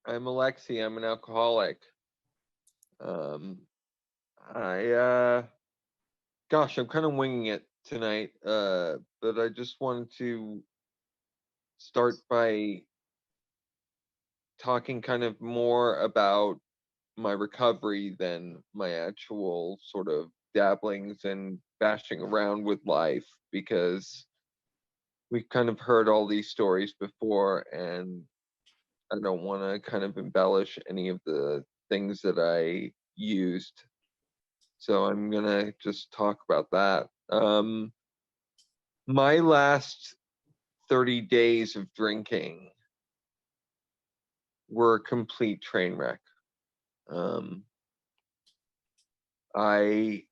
I'm Alexi. I'm an alcoholic. Um, gosh, I'm kind of winging it tonight. But I just wanted to start by talking kind of more about my recovery than my actual sort of dabblings and bashing around with life, because we've kind of heard all these stories before, and I don't want to kind of embellish any of the things that I used. So I'm gonna just talk about that. My last 30 days of drinking were a complete train wreck. Um, I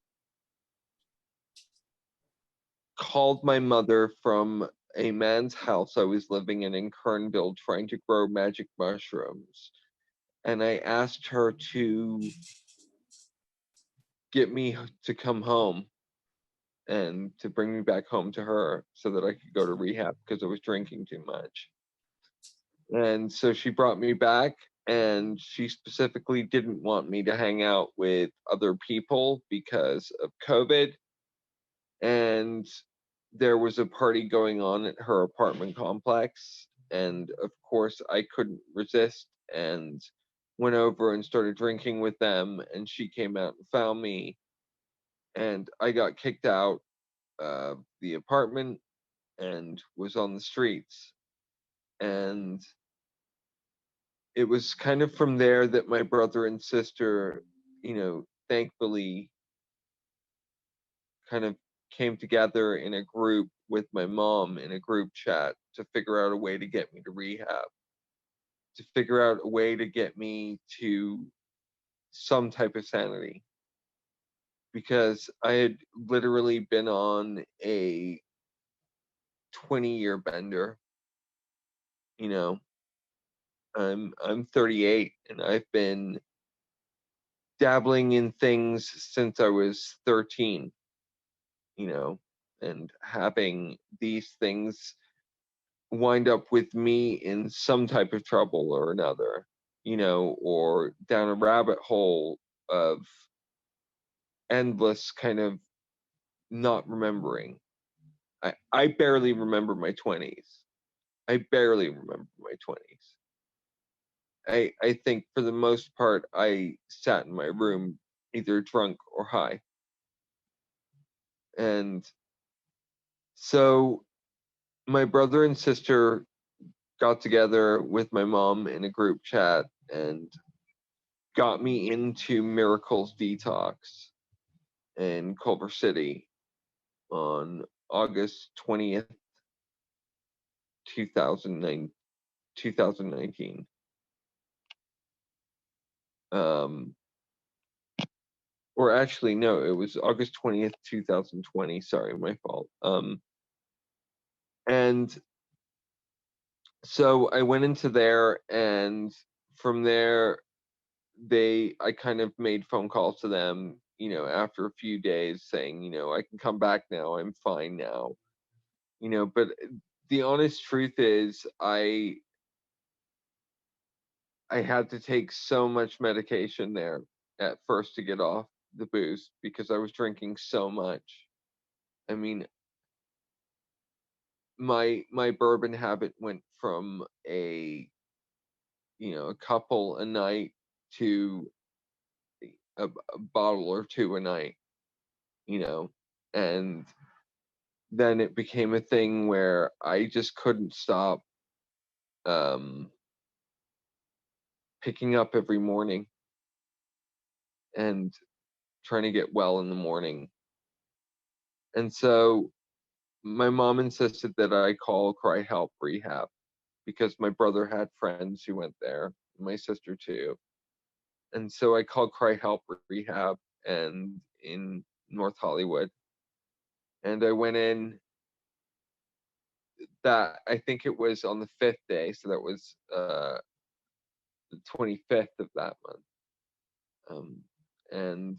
called my mother from a man's house I was living in Kernville trying to grow magic mushrooms, and I asked her to get me to come home and to bring me back home to her so that I could go to rehab because I was drinking too much. And so she brought me back, and she specifically didn't want me to hang out with other people because of COVID. And there was a party going on at her apartment complex. And of course, I couldn't resist and went over and started drinking with them. And she came out and found me, and I got kicked out of the apartment and was on the streets. And it was kind of from there that my brother and sister, thankfully kind of came together in a group with my mom in a group chat to figure out a way to get me to rehab, to figure out a way to get me to some type of sanity. Because I had literally been on a 20-year bender. You know, I'm 38 and I've been dabbling in things since I was 13, you know, and having these things wind up with me in some type of trouble or another, or down a rabbit hole of endless kind of not remembering. I barely remember my 20s. I barely remember my 20s. I think for the most part, I sat in my room either drunk or high. And so my brother and sister got together with my mom in a group chat and got me into Miracles Detox in Culver City on August 20th, 2019. Um, or actually, no, it was August 20th, 2020. Sorry, my fault. And so I went into there, and from there, I kind of made phone calls to them, after a few days saying, I can come back now. I'm fine now. But the honest truth is I had to take so much medication there at first to get off the booze because I was drinking so much. I mean, my bourbon habit went from a couple a night to a bottle or two a night, you know, and then it became a thing where I just couldn't stop um, picking up every morning and trying to get well in the morning. And so my mom insisted that I call Cry Help Rehab because my brother had friends who went there, my sister too. And so I called Cry Help Rehab and in North Hollywood. And I went in that I think it was on the fifth day, so that was the 25th of that month. And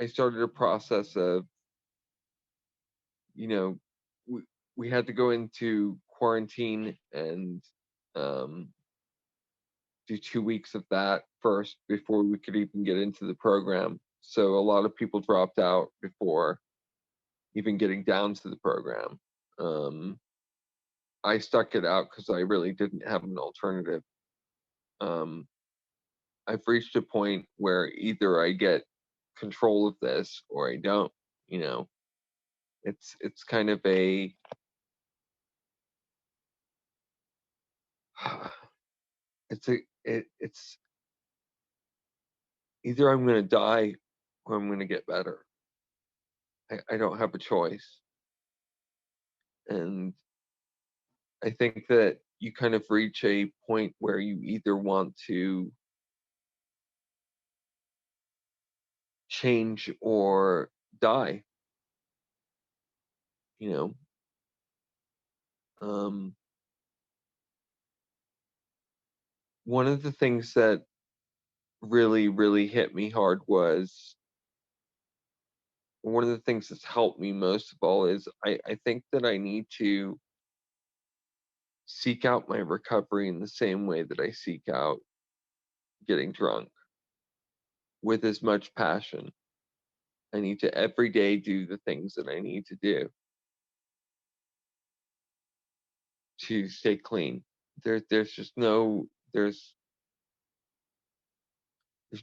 I started a process of, you know, we had to go into quarantine and um, do 2 weeks of that first before we could even get into the program. So a lot of people dropped out before even getting down to the program. I stuck it out because I really didn't have an alternative. I've reached a point where either I get control of this or I don't, you know. It's kind of a it's either I'm gonna die or I'm gonna get better. I don't have a choice. And I think that you kind of reach a point where you either want to change or die, you know. One of the things that really, really hit me hard was one of the things that's helped me most of all is I think that I need to seek out my recovery in the same way that I seek out getting drunk, with as much passion. I need to every day do the things that I need to do to stay clean. There's just there's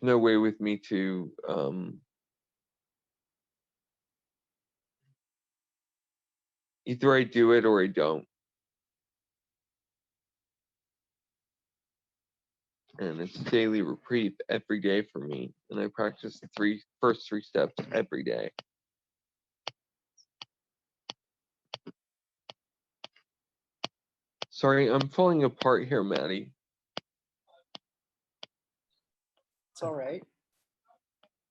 no way with me to either I do it or I don't. And it's a daily reprieve every day for me. And I practice the first three steps every day. Sorry, I'm falling apart here, Maddie. It's all right.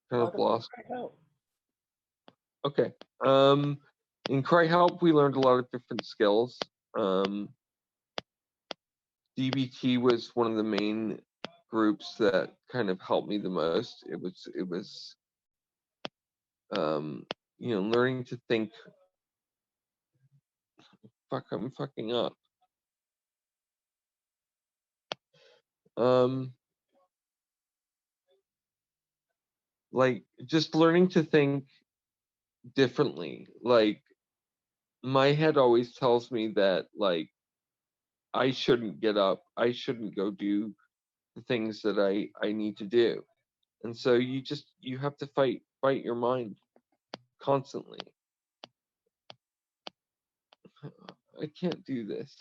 Kind of lost. Help. Okay. In Cry Help, we learned a lot of different skills. DBT was one of the main groups that kind of helped me the most. It was you know, learning to think. Fuck, I'm fucking up. Like just learning to think differently. Like my head always tells me that like I shouldn't get up. I shouldn't go do the things that I need to do. And so you have to fight your mind constantly. I can't do this.